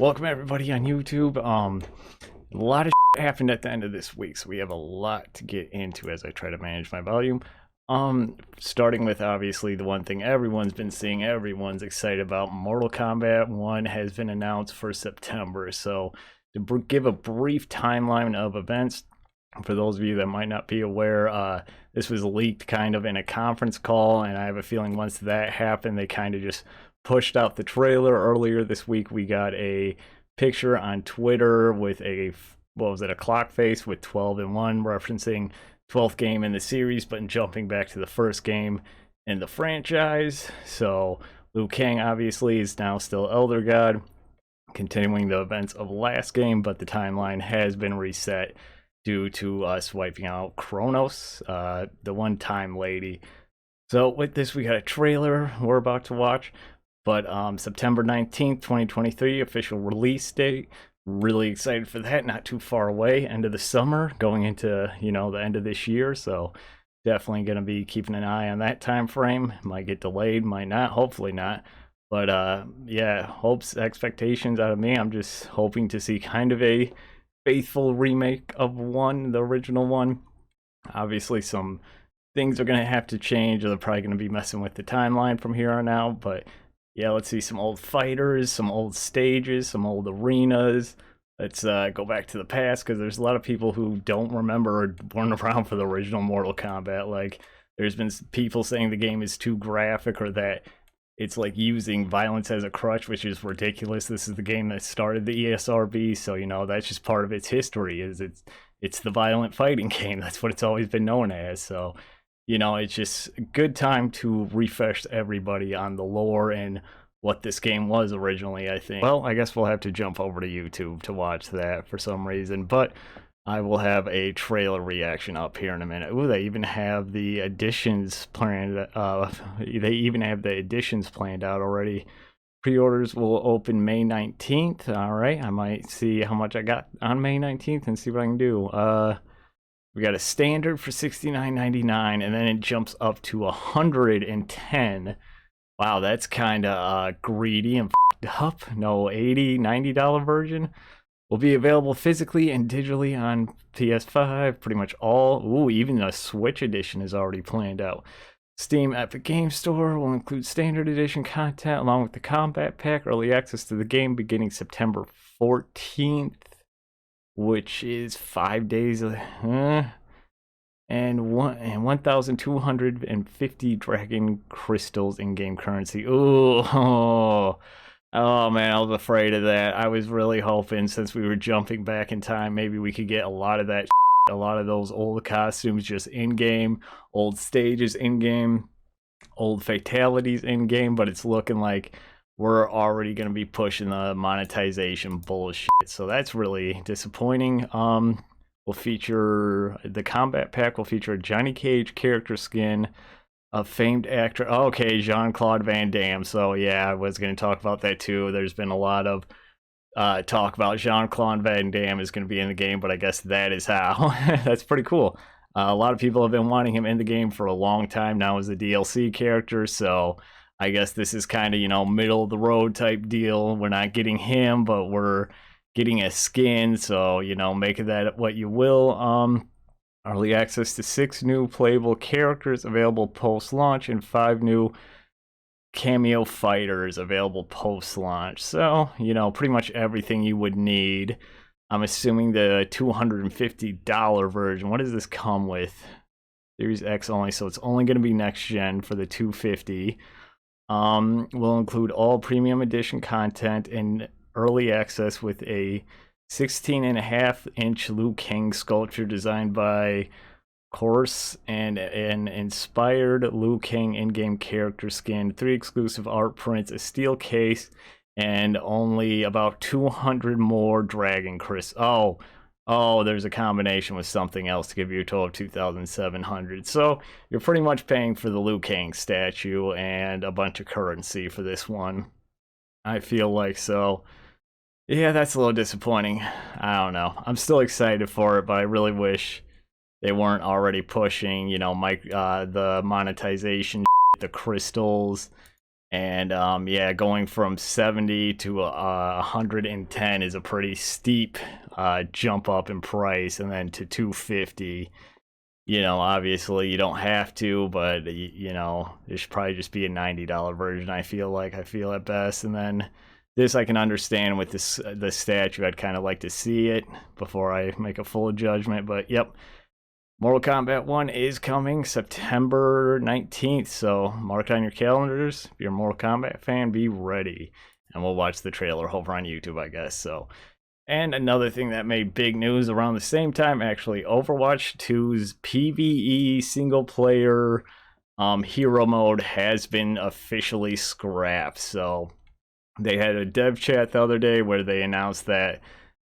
Welcome everybody on YouTube. A lot of happened at the end of this week, so we have a lot to get into as I try to manage my volume. Starting with obviously the one thing everyone's been seeing, everyone's excited about. Mortal Kombat 1 has been announced for September. So to give a brief timeline of events, for those of you that might not be aware, this was leaked kind of in a conference call, and I have a feeling once that happened, they kind of just pushed out the trailer. Earlier this week, we got a picture on Twitter with a, what was it, a clock face with 12 and 1, referencing 12th game in the series, but jumping back to the first game in the franchise. So Liu Kang obviously is now still Elder God, continuing the events of last game, but the timeline has been reset due to us wiping out Kronos, the one-time lady. So with this, we got a trailer we're about to watch. But September 19th, 2023, official release date. Really excited for that. Not too far away. End of the summer, going into, the end of this year. So definitely going to be keeping an eye on that time frame. Might get delayed, might not. Hopefully not. But yeah, hopes, expectations out of me. I'm just hoping to see kind of a faithful remake of the original one. Obviously, some things are going to have to change. They're probably going to be messing with the timeline from here on out. But yeah, let's see some old fighters, some old stages, some old arenas. Let's go back to the past, because there's a lot of people who don't remember or weren't around for the original Mortal Kombat. Like, there's been people saying the game is too graphic, or that it's like using violence as a crutch, which is ridiculous. This is the game that started the ESRB, so that's just part of its history. It's the violent fighting game. That's what it's always been known as. So it's just a good time to refresh everybody on the lore and what this game was originally, I think. Well, I guess we'll have to jump over to YouTube to watch that for some reason, but I will have a trailer reaction up here in a minute. Ooh, they even have the additions planned. They even have the additions planned out already. Pre-orders will open May 19th. All right, I might see how much I got on May 19th and see what I can do. We got a standard for $69.99, and then it jumps up to $110. Wow, that's kind of greedy and f***ed up. No, $80, $90 version will be available physically and digitally on PS5. Pretty much all. Ooh, even the Switch edition is already planned out. Steam Epic Game Store will include standard edition content along with the Combat Pack. Early access to the game beginning September 14th. Which is 5 days, and 1,250 dragon crystals in-game currency. Ooh, oh man, I was afraid of that. I was really hoping, since we were jumping back in time, maybe we could get a lot of that, a lot of those old costumes just in-game, old stages in-game, old fatalities in-game, but it's looking like we're already going to be pushing the monetization bullshit. So that's really disappointing. Will feature the Combat Pack, will feature a Johnny Cage character skin, a famed actor. Oh, okay, Jean-Claude Van Damme. So yeah, I was going to talk about that too. There's been a lot of talk about Jean-Claude Van Damme is going to be in the game, but I guess that is how. That's pretty cool. A lot of people have been wanting him in the game for a long time now as a DLC character, so I guess this is kind of, middle of the road type deal. We're not getting him, but we're getting a skin. So, make of that what you will. Early access to 6 new playable characters available post-launch, and 5 new cameo fighters available post-launch. So, pretty much everything you would need. I'm assuming the $250 version. What does this come with? Series X only, so it's only going to be next gen for the $250. Will include all premium edition content and early access with a 16.5-inch Liu Kang sculpture designed by Course, and an inspired Liu Kang in-game character skin, 3 exclusive art prints, a steel case, and only about 200 more dragon crystals. Oh, there's a combination with something else to give you a total of 2,700. So you're pretty much paying for the Liu Kang statue and a bunch of currency for this one. I feel like so. Yeah, that's a little disappointing. I don't know. I'm still excited for it, but I really wish they weren't already pushing, the monetization, the crystals, And yeah, going from 70 to 110 is a pretty steep jump up in price, and then to 250. Obviously you don't have to, but there should probably just be a $90 version. I feel at best, and then this I can understand with the statue. I'd kind of like to see it before I make a full judgment. But yep, Mortal Kombat 1 is coming September 19th, so mark it on your calendars. If you're a Mortal Kombat fan, be ready. And we'll watch the trailer over on YouTube, I guess. So, and another thing that made big news around the same time, actually, Overwatch 2's PvE single player hero mode has been officially scrapped. So they had a dev chat the other day where they announced that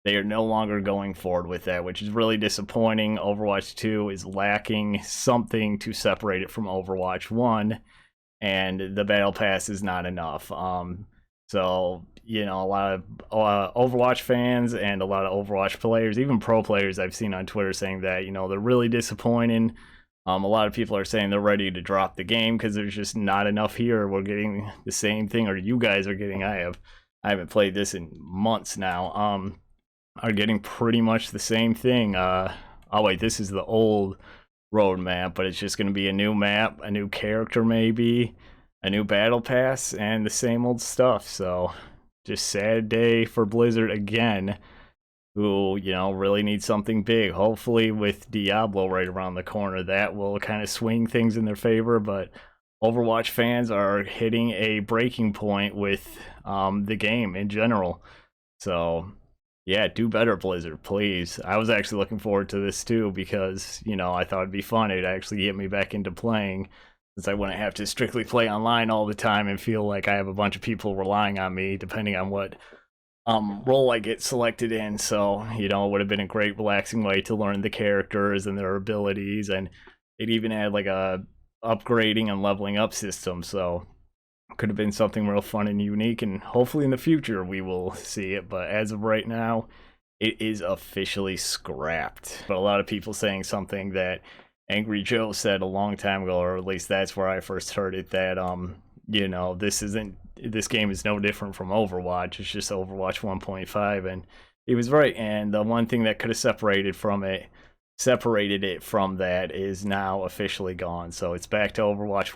they are no longer going forward with that, which is really disappointing. Overwatch 2 is lacking something to separate it from Overwatch 1, and the Battle Pass is not enough. So, a lot of Overwatch fans and a lot of Overwatch players, even pro players I've seen on Twitter saying that, they're really disappointed. A lot of people are saying they're ready to drop the game because there's just not enough here. We're getting the same thing, or you guys are getting. I haven't played this in months now. Are getting pretty much the same thing. Oh wait, this is the old road map, but it's just going to be a new map, a new character maybe, a new battle pass, and the same old stuff. So just sad day for Blizzard again, who really needs something big. Hopefully with Diablo right around the corner, that will kind of swing things in their favor. But Overwatch fans are hitting a breaking point with the game in general. So yeah, do better, Blizzard, please. I was actually looking forward to this too because, I thought it'd be fun. It'd actually get me back into playing since I wouldn't have to strictly play online all the time and feel like I have a bunch of people relying on me depending on what role I get selected in. So, it would have been a great relaxing way to learn the characters and their abilities, and it even had like a upgrading and leveling up system. So could have been something real fun and unique, and hopefully in the future we will see it. But as of right now, it is officially scrapped. But a lot of people saying something that Angry Joe said a long time ago, or at least that's where I first heard it, that this game is no different from Overwatch. It's just Overwatch 1.5, and he was right. And the one thing that could have separated it from that is now officially gone. So it's back to Overwatch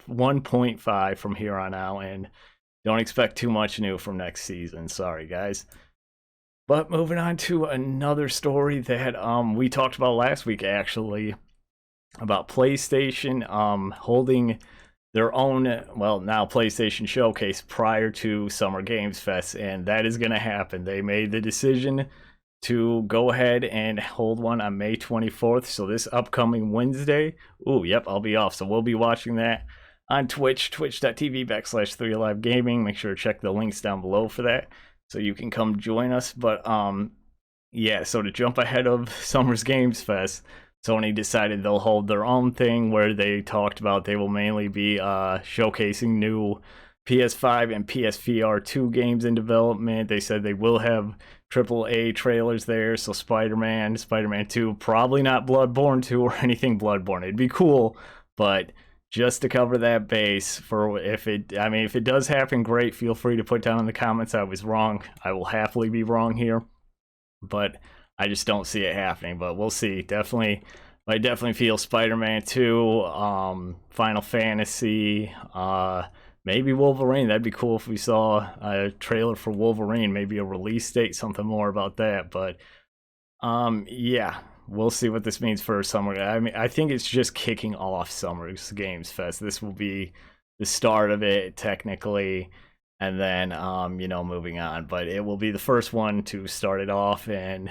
1.5 from here on out, and don't expect too much new from next season. Sorry, guys. But moving on to another story that we talked about last week, actually, about PlayStation holding their own, now PlayStation Showcase prior to Summer Games Fest, and that is going to happen. They made the decision to go ahead and hold one on May 24th, so this upcoming Wednesday. Ooh, yep, I'll be off, so we'll be watching that on Twitch, twitch.tv/3alivegaming. Make sure to check the links down below for that, so you can come join us. But yeah, so to jump ahead of Summer's Games Fest, Sony decided they'll hold their own thing where they talked about they will mainly be showcasing new PS5 and PSVR 2 games in development. They said they will have AAA trailers there, so Spider-Man 2, probably not Bloodborne 2 or anything Bloodborne. It'd be cool, but just to cover that base for if it does happen, great. Feel free to put down in the comments I was wrong. I will happily be wrong here, but I just don't see it happening. But we'll see. I definitely feel Spider-Man 2, Final Fantasy, maybe Wolverine. That'd be cool if we saw a trailer for Wolverine, maybe a release date, something more about that. But yeah, we'll see what this means for summer. I think it's just kicking off Summer's Games Fest. This will be the start of it technically, and then moving on. But it will be the first one to start it off, and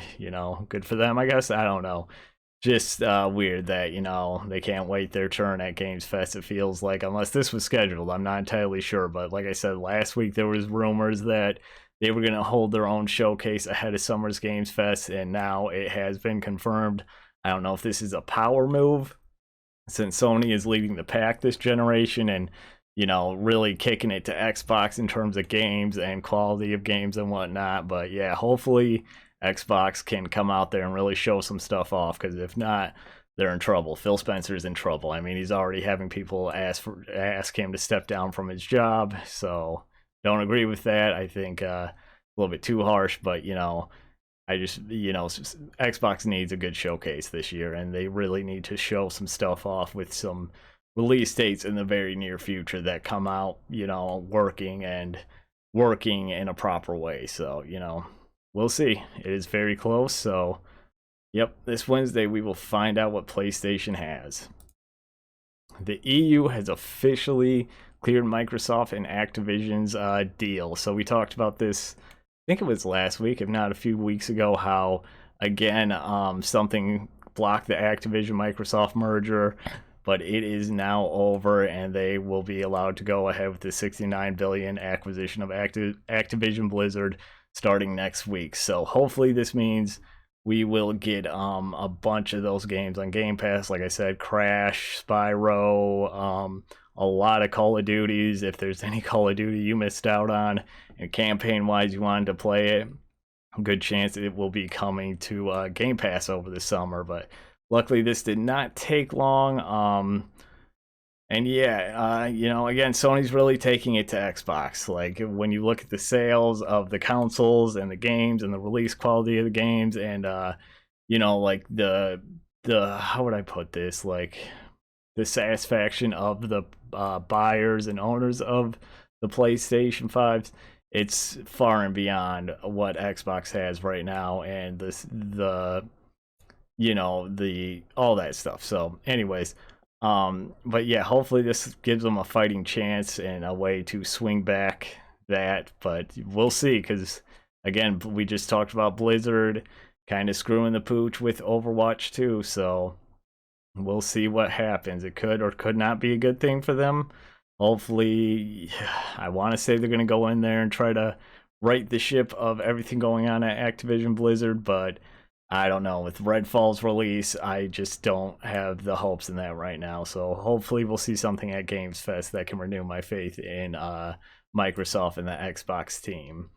good for them, I guess. I don't know. Just weird that they can't wait their turn at Games Fest. It feels like, unless this was scheduled, I'm not entirely sure. But like I said last week, there was rumors that they were going to hold their own showcase ahead of Summer's Games Fest, and now it has been confirmed. I don't know if this is a power move, since Sony is leading the pack this generation and really kicking it to Xbox in terms of games and quality of games and whatnot. But yeah, hopefully Xbox can come out there and really show some stuff off, because if not, they're in trouble. Phil Spencer's in trouble. I mean, he's already having people ask him to step down from his job. So don't agree with that. I think a little bit too harsh, but I just Xbox needs a good showcase this year, and they really need to show some stuff off with some release dates in the very near future that come out, working in a proper way. So, we'll see. It is very close. So, yep, this Wednesday we will find out what PlayStation has. The EU has officially cleared Microsoft and Activision's deal. So we talked about this, I think it was last week, if not a few weeks ago, how, again, something blocked the Activision Microsoft merger, but it is now over, and they will be allowed to go ahead with the $69 billion acquisition of Activision Blizzard starting next week. So hopefully this means we will get a bunch of those games on Game Pass. Like I said, Crash, Spyro, a lot of Call of Duties. If there's any Call of Duty you missed out on, and campaign-wise you wanted to play it, good chance it will be coming to Game Pass over the summer. But luckily, this did not take long. And yeah, again, Sony's really taking it to Xbox. Like, when you look at the sales of the consoles and the games and the release quality of the games, and like the how would I put this? Like, the satisfaction of the buyers and owners of the PlayStation 5s, it's far and beyond what Xbox has right now, and the all that stuff. So anyways, but yeah, hopefully this gives them a fighting chance and a way to swing back that, but we'll see, because again, we just talked about Blizzard kind of screwing the pooch with Overwatch 2, so we'll see what happens. It could or could not be a good thing for them. Hopefully, I want to say they're going to go in there and try to right the ship of everything going on at Activision Blizzard, but I don't know. With Redfall's release, I just don't have the hopes in that right now. So hopefully we'll see something at Games Fest that can renew my faith in Microsoft and the Xbox team.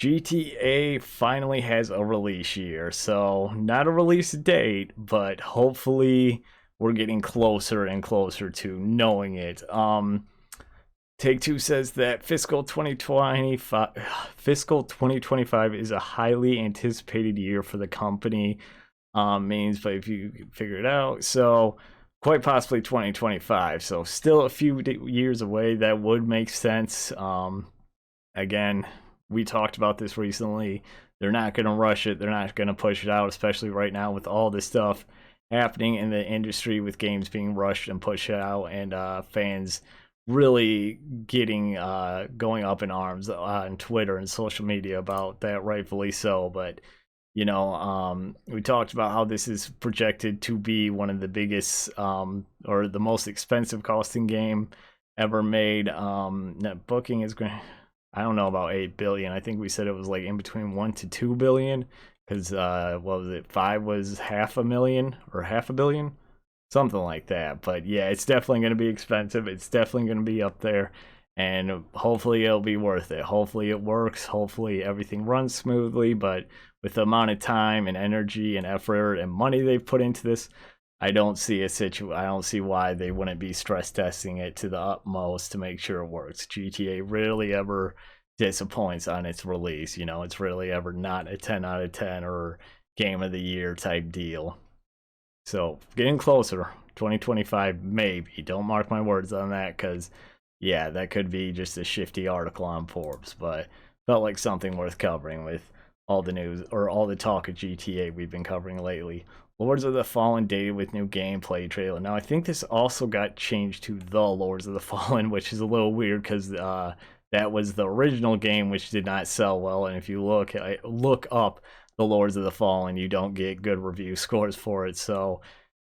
GTA finally has a release year. So not a release date, but hopefully we're getting closer and closer to knowing it. Take-Two says that fiscal 2025 is a highly anticipated year for the company. Means, but if you figure it out, so quite possibly 2025. So still a few years away. That would make sense. Again, we talked about this recently. They're not going to rush it. They're not going to push it out, especially right now with all this stuff happening in the industry, with games being rushed and pushed out, and fans really getting going up in arms on Twitter and social media about that, rightfully so. But we talked about how this is projected to be one of the biggest or the most expensive costing game ever made. Net booking is going, I don't know about 8 billion. I think we said it was like in between 1 to 2 billion, because what was it, 5 was half a million or half a billion, something like that. But yeah, it's definitely going to be expensive. It's definitely going to be up there, and hopefully it'll be worth it. Hopefully it works. Hopefully everything runs smoothly. But with the amount of time and energy and effort and money they've put into this, I don't see I don't see why they wouldn't be stress testing it to the utmost to make sure it works. GTA rarely ever disappoints on its release. It's really ever not a 10 out of 10 or game of the year type deal. So getting closer, 2025 maybe. Don't mark my words on that, because yeah, that could be just a shifty article on Forbes, but felt like something worth covering with all the news or all the talk of GTA we've been covering lately. Lords of the Fallen dated with new gameplay trailer. Now I think this also got changed to The Lords of the Fallen, which is a little weird, because that was the original game, which did not sell well. And if you look up The Lords of the Fallen, you don't get good review scores for it. So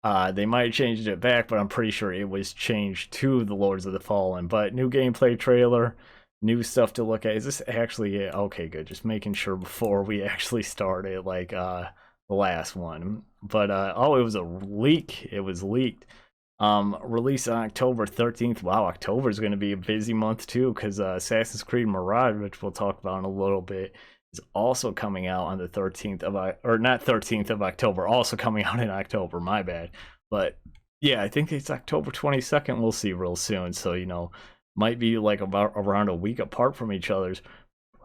they might have changed it back, but I'm pretty sure it was changed to The Lords of the Fallen. But new gameplay trailer, new stuff to look at. Is this actually it? Okay, good. Just making sure before we actually started, like the last one. But oh, it was a leak. It was leaked. Released on October 13th. Wow, October is going to be a busy month too, because Assassin's Creed Mirage, which we'll talk about in a little bit, is also coming out on the 13th of, or not 13th of October, also coming out in October, my bad. But yeah, I think it's October 22nd. We'll see real soon. So, you know, might be like about around a week apart from each other's.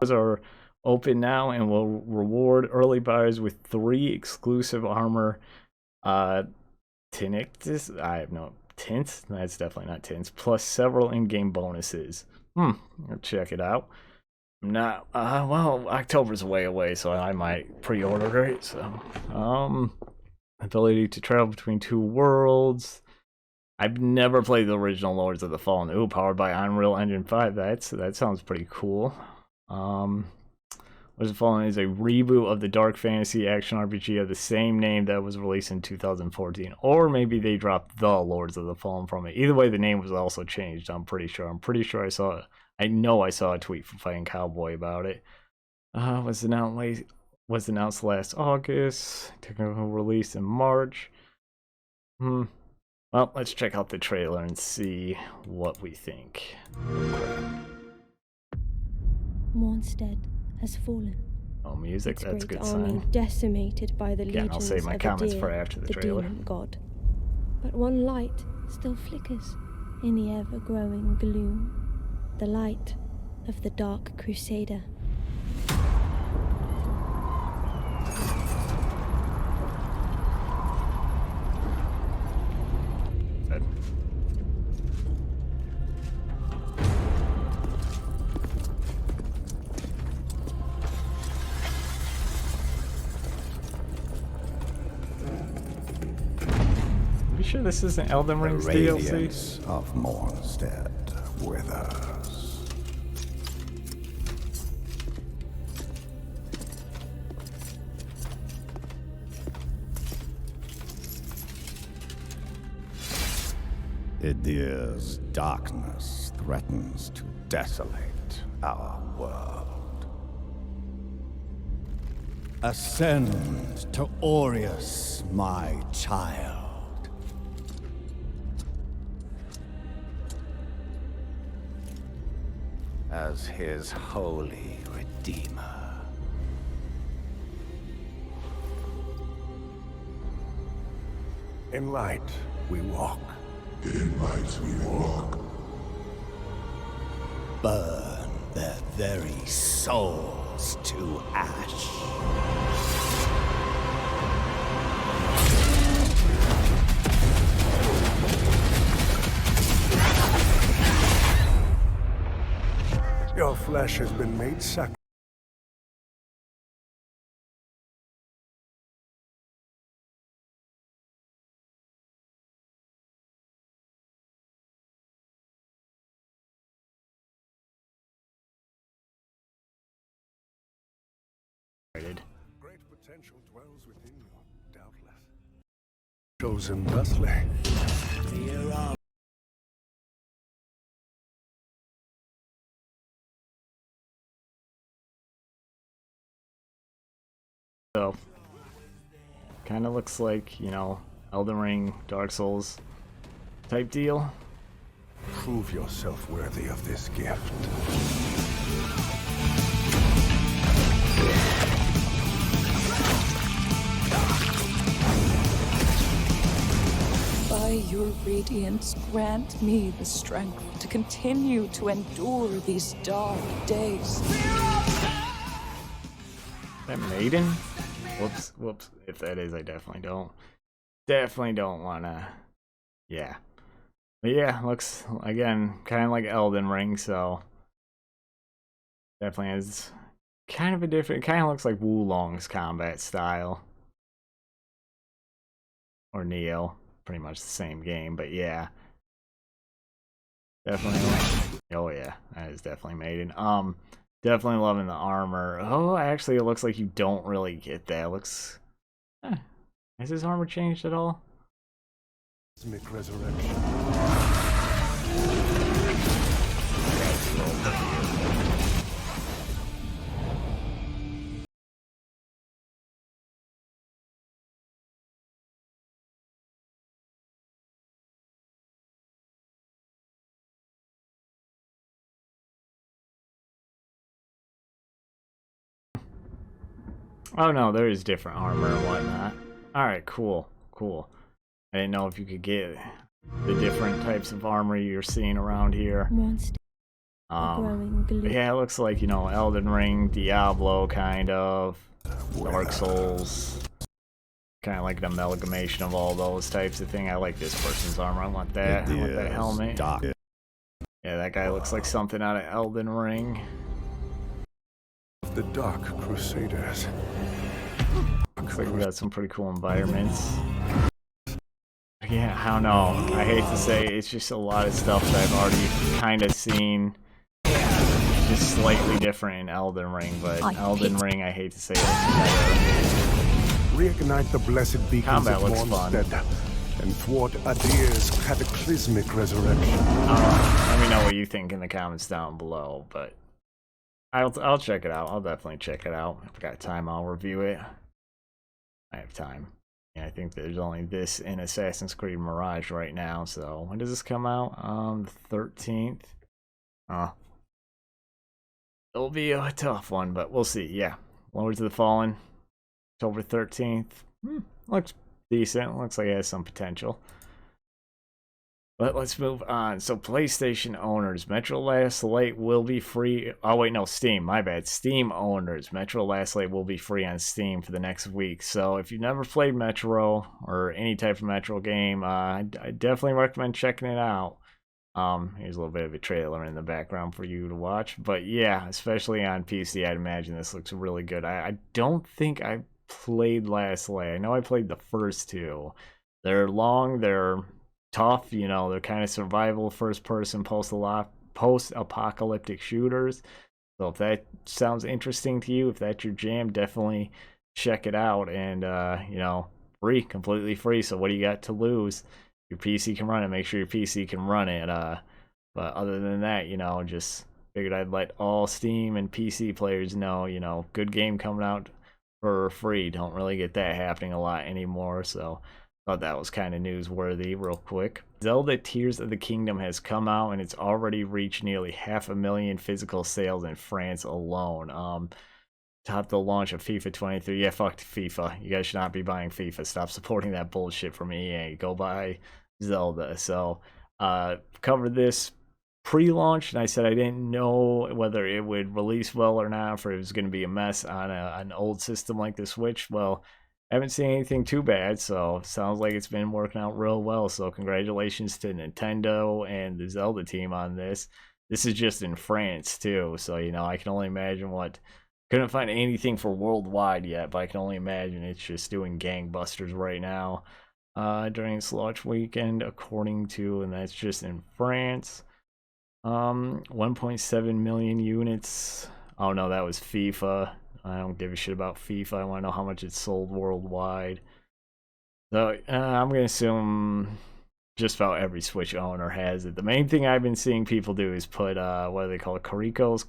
Those are open now and will reward early buyers with 3 exclusive armor Tinictus. I have no tints. That's definitely not tints. Plus several in-game bonuses. I'll check it out. I'm not well, October's way away, so I might pre-order it. So ability to travel between 2 worlds. I've never played the original Lords of the Fallen. Ooh, powered by Unreal Engine 5. That sounds pretty cool. Lords of the Fallen is a reboot of the dark fantasy action RPG of the same name that was released in 2014. Or maybe they dropped the Lords of the Fallen from it. Either way, the name was also changed, I'm pretty sure. I know I saw a tweet from Fighting Cowboy about it. Was announced last August. Technical release in March. Well, let's check out the trailer and see what we think. Mornstead has fallen. Oh, music, its that's a great good army sign. decimated by the Again, I'll legions save my of comments Adir, for after the the trailer. demon god. But one light still flickers in the ever-growing gloom. The light of the Dark Crusader. Good. Are you sure this isn't Elden Ring's The DLC? radiance of Mornstead withers. Adir's darkness threatens to desolate our world. Ascend to Aureus, my child. As his holy redeemer. In light, we walk. In light we walk. Burn their very souls to ash. Your flesh has been made sacrifice. Great potential dwells within you, doubtless. Chosen thusly. So, kind of looks like, you know, Elden Ring, Dark Souls type deal. Prove yourself worthy of this gift. By your radiance, grant me the strength to continue to endure these dark days. That Maiden? Whoops. If that is, I definitely don't wanna, yeah. But yeah, looks, again, kind of like Elden Ring, so definitely has kind of a different, kind of looks like Wulong's combat style. Or Neo, pretty much the same game, but yeah. Definitely, oh yeah, that is definitely Maiden. Definitely loving the armor. Oh, actually, it looks like you don't really get that. It looks, has his armor changed at all? Cosmic resurrection. Oh no, there is different armor and whatnot. Alright, cool. Cool. I didn't know if you could get the different types of armor you're seeing around here. Monster growing But gloom. yeah, it looks like, you know, Elden Ring, Diablo, kind of. Dark Souls. Kind of like an amalgamation of all those types of thing. I like this person's armor. I want that. I want that helmet. Yeah, that guy looks like something out of Elden Ring. The Dark Crusaders. Looks like we got some pretty cool environments. Yeah, I don't know. I hate to say it's just a lot of stuff that I've already kind of seen. Just slightly different in Elden Ring, but Elden Ring, I hate to say it's better. Reignite the blessed beacons Combat at looks fun. Mondstadt and thwart Adir's cataclysmic resurrection. Let me know what you think in the comments down below, but I'll check it out. I'll definitely check it out. If I got time, I'll review it. I have time. Yeah, I think there's only this in Assassin's Creed Mirage right now, so when does this come out? The 13th. It'll be a tough one, but we'll see. Yeah, Lords of the Fallen, October 13th. Looks decent. Looks like it has some potential. But let's move on. So PlayStation owners, Metro Last Light will be free. Oh wait, no, Steam. My bad. Steam owners, Metro Last Light will be free on Steam for the next week. So if you've never played Metro or any type of Metro game, I definitely recommend checking it out. Here's a little bit of a trailer in the background for you to watch. But yeah, especially on PC, I'd imagine this looks really good. I don't think I played Last Light. I know I played the first two. They're long, they're tough, you know, they're kind of survival, first-person, post-apocalyptic shooters. So if that sounds interesting to you, if that's your jam, definitely check it out. And, you know, free, completely free. So what do you got to lose? Your PC can run it. Make sure your PC can run it. But other than that, you know, just figured I'd let all Steam and PC players know, you know, good game coming out for free. Don't really get that happening a lot anymore. So thought that was kind of newsworthy real quick. Zelda Tears of the Kingdom has come out and it's already reached nearly 500,000 physical sales in France alone. Topped the launch of FIFA 23. Yeah, fuck FIFA. You guys should not be buying FIFA. Stop supporting that bullshit from EA. Go buy Zelda. So, covered this pre-launch, and I said I didn't know whether it would release well or not, or if it was going to be a mess on an old system like the Switch. Well, I haven't seen anything too bad, so sounds like it's been working out real well. So congratulations to Nintendo and the Zelda team on this. This is just in France too, so you know, I can only imagine what. Couldn't find anything for worldwide yet, but I can only imagine it's just doing gangbusters right now during its launch weekend, according to, and that's just in France. 1.7 million units. Oh no, that was FIFA. I don't give a shit about FIFA. I want to know how much it's sold worldwide. So I'm gonna assume just about every Switch owner has it. The main thing I've been seeing people do is put what do they call it? Caricos.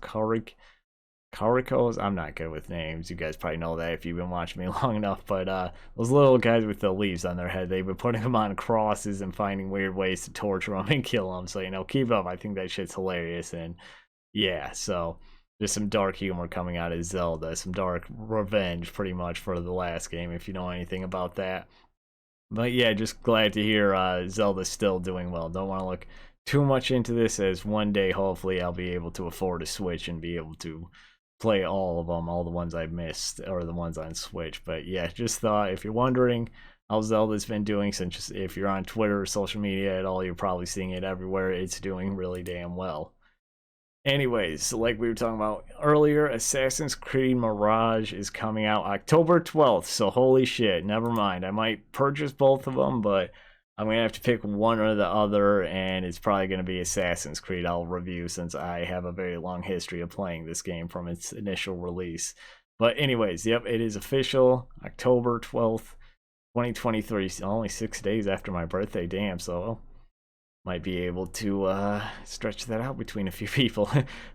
I'm not good with names. You guys probably know that if you've been watching me long enough. But those little guys with the leaves on their head, they've been putting them on crosses and finding weird ways to torture them and kill them. So, you know, keep up. I think that shit's hilarious. And yeah, so there's some dark humor coming out of Zelda. Some dark revenge pretty much for the last game, if you know anything about that. But yeah, just glad to hear Zelda's still doing well. Don't want to look too much into this, as one day hopefully I'll be able to afford a Switch and be able to play all of them, all the ones I missed, or the ones on Switch. But yeah, just thought, if you're wondering how Zelda's been doing, since if you're on Twitter or social media at all, you're probably seeing it everywhere. It's doing really damn well. Anyways, like we were talking about earlier, Assassin's Creed Mirage is coming out October 12th, so holy shit, never mind. I might purchase both of them, but I'm going to have to pick one or the other, and it's probably going to be Assassin's Creed I'll review, since I have a very long history of playing this game from its initial release. But anyways, yep, it is official, October 12th, 2023, only 6 days after my birthday, damn, so might be able to stretch that out between a few people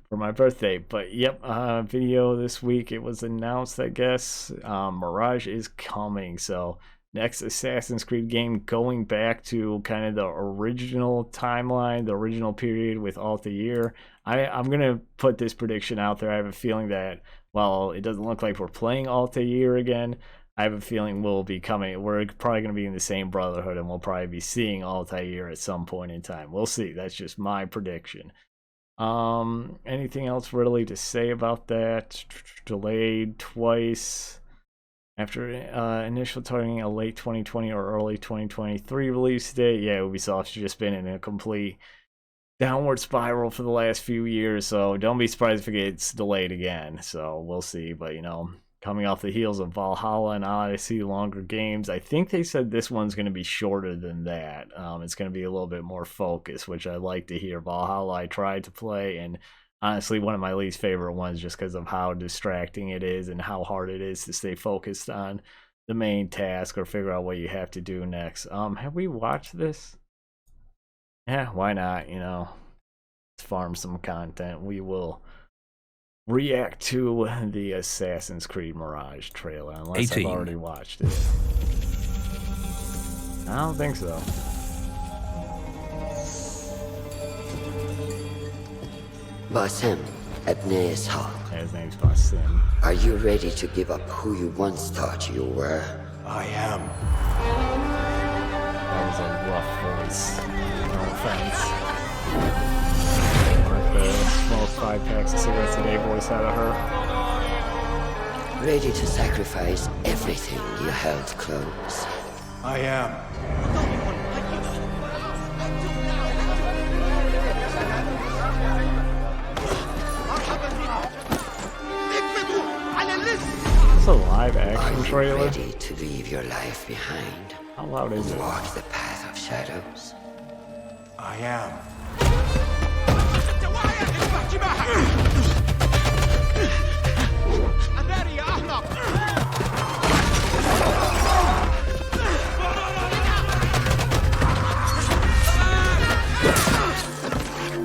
for my birthday. But yep, video this week, it was announced, I guess, Mirage is coming, so next Assassin's Creed game going back to kind of the original timeline, the original period with Altair. I'm going to put this prediction out there. I have a feeling that, while it doesn't look like we're playing Altair again, I have a feeling we're probably going to be in the same Brotherhood, and we'll probably be seeing Altair at some point in time. We'll see. That's just my prediction. Anything else really to say about that? Delayed twice. After initial targeting a late 2020 or early 2023 release date, yeah, Ubisoft's just been in a complete downward spiral for the last few years, so don't be surprised if it gets delayed again. So we'll see, but you know, coming off the heels of Valhalla and Odyssey, longer games, I think they said this one's going to be shorter than that. It's going to be a little bit more focused, which I like to hear. Valhalla I tried to play, and honestly, one of my least favorite ones just because of how distracting it is and how hard it is to stay focused on the main task or figure out what you have to do next. Have we watched this? Yeah, why not? You know, let's farm some content. We will react to the Assassin's Creed Mirage trailer, unless 18. I've already watched it. I don't think so. Basim, Abne's Hall. His name's Basim. Are you ready to give up who you once thought you were? I am. That was a rough voice. No offense. Like the smoke 5 packs of cigarettes a day voice out of her. Ready to sacrifice everything you held close? I am. It's a live Are action you trailer. ready to leave your life behind? How loud is it? Walk the path of shadows? I am.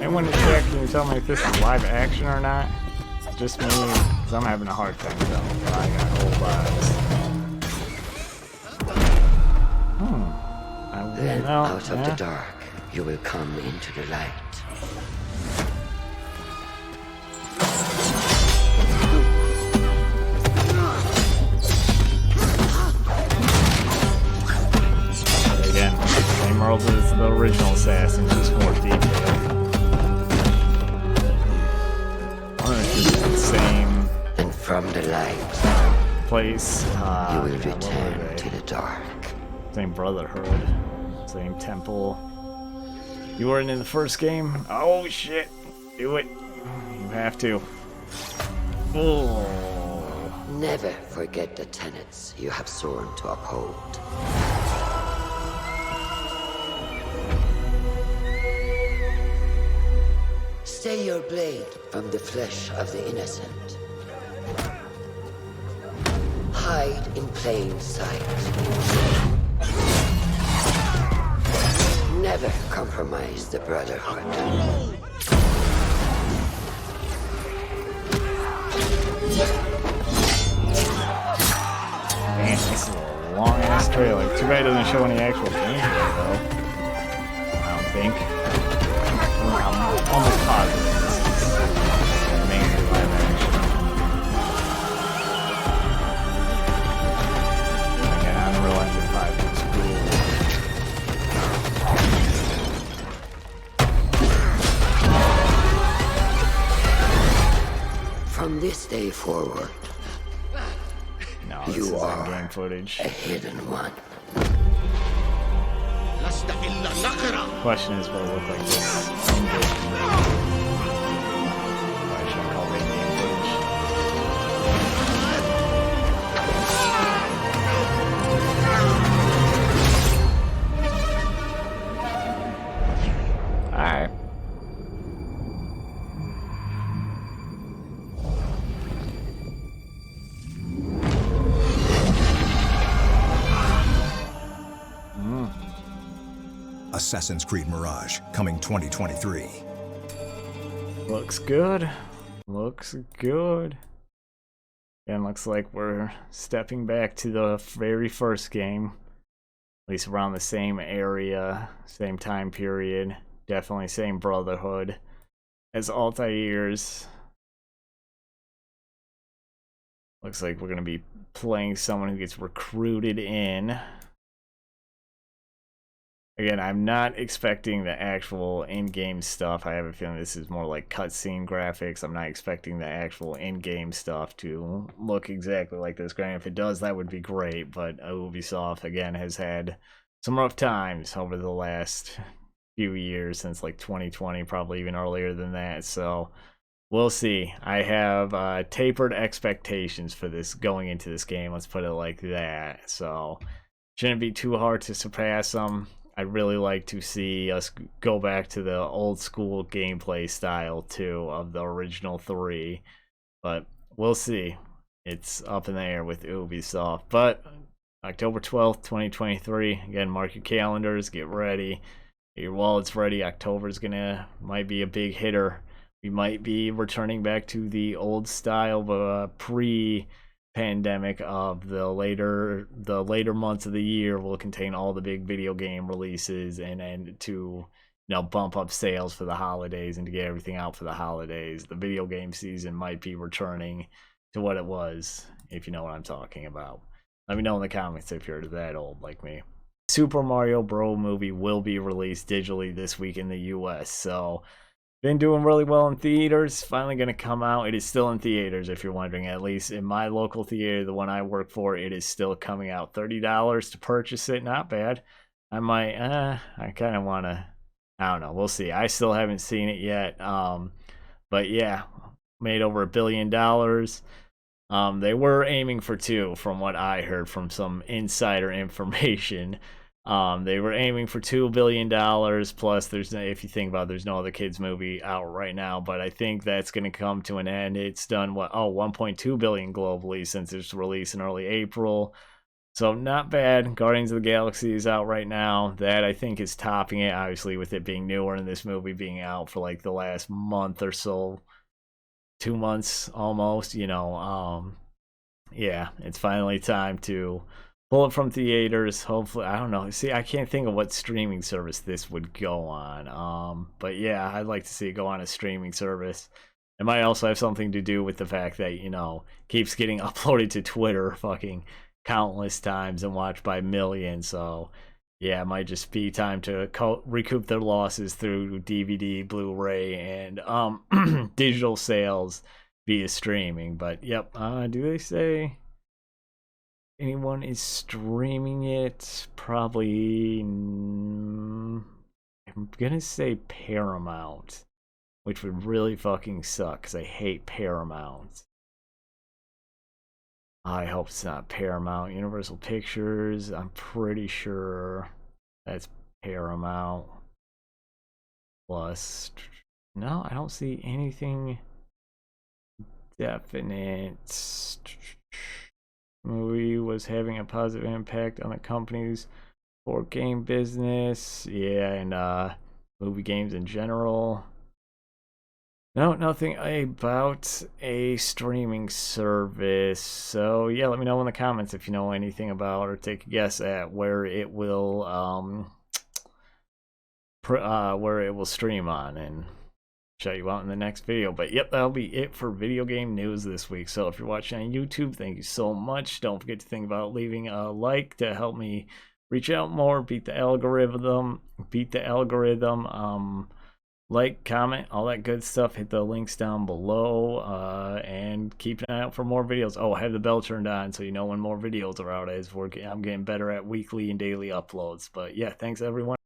Anyone in chat, can you tell me if this is live action or not? It's just me, because I'm having a hard time telling, but I got old eyes. I Then, know, out of yeah. the dark, you will come into the light. Again, same rules as the original Assassin, just more detailed. It's the same And from the light, place. you will What were return they? to the dark. Same Brotherhood, same temple. You weren't in the first game? Oh shit! Do it! You have to. Oh. Never forget the tenets you have sworn to uphold. Stay your blade from the flesh of the innocent. Hide in plain sight. Never compromise the Brotherhood. Man, this is a long ass trailer. Too bad it doesn't show any actual gameplay though. I don't think. I'm almost positive this is mainly live action. Again, Unreal Engine 5 looks cool. From this day forward, No, this you is are in-game footage. a hidden one. Question is, will it look like this in-game footage? Why should I call it in-game footage? Alright. Assassin's Creed Mirage, coming 2023. Looks good. Looks good. And looks like we're stepping back to the very first game. least around the same area, same time period. Definitely same brotherhood as Altair's. Looks like we're going to be playing someone who gets recruited in. Again, I'm not expecting the actual in-game stuff. I have a feeling this is more like cutscene graphics. I'm not expecting the actual in-game stuff to look exactly like this. Granted, if it does, that would be great. But Ubisoft, again, has had some rough times over the last few years, since like 2020, probably even earlier than that. So we'll see. I have tapered expectations for this going into this game. Let's put it like that. So shouldn't be too hard to surpass them. I'd really like to see us go back to the old school gameplay style too of the original 3, but we'll see. It's up in the air with Ubisoft. But October 12th, 2023. Again, mark your calendars, get ready, get your wallets ready. October's might be a big hitter. We might be returning back to the old style of pre-pandemic of the later months of the year will contain all the big video game releases, and to bump up sales for the holidays and to get everything out for the holidays. The video game season might be returning to what it was, if you know what I'm talking about. Let me know in the comments if you're that old like me. Super Mario Bros. Movie will be released digitally this week in the US, so been doing really well in theaters. Finally going to come out. It is still in theaters, if you're wondering. At least in my local theater, the one I work for, it is still coming out. $30 to purchase it. Not bad. I might, I kind of want to, I don't know. We'll see. I still haven't seen it yet. But yeah, made over $1 billion. They were aiming for 2, from what I heard from some insider information. They were aiming for $2 billion, plus if you think about it, there's no other kids movie out right now, but I think that's going to come to an end. It's done $1.2 billion globally since its release in early April. So not bad. Guardians of the Galaxy is out right now. That I think is topping it, obviously, with it being newer and this movie being out for like the last month or so, 2 months almost, yeah, it's finally time to pull it from theaters. Hopefully, I don't know. See, I can't think of what streaming service this would go on. But yeah, I'd like to see it go on a streaming service. It might also have something to do with the fact that, keeps getting uploaded to Twitter fucking countless times and watched by millions. So yeah, it might just be time to recoup their losses through DVD, Blu-ray, and digital sales via streaming. But yep, do they say anyone is streaming it? Probably. I'm gonna say Paramount, which would really fucking suck because I hate Paramount. I hope it's not Paramount. Universal Pictures, I'm pretty sure that's Paramount. Plus, no, I don't see anything definite. Movie was having a positive impact on the company's board game business. Yeah, and movie games in general. No, nothing about a streaming service. So yeah, let me know in the comments if you know anything about, or take a guess at where it will stream on, and shout you out in the next video. But yep, that'll be it for video game news this week. So if you're watching on YouTube, thank you so much. Don't forget to think about leaving a like to help me reach out more, beat the algorithm. Like, comment, all that good stuff. Hit the links down below, and keep an eye out for more videos. Oh, have the bell turned on so you know when more videos are out, as I'm getting better at weekly and daily uploads. But yeah, thanks everyone.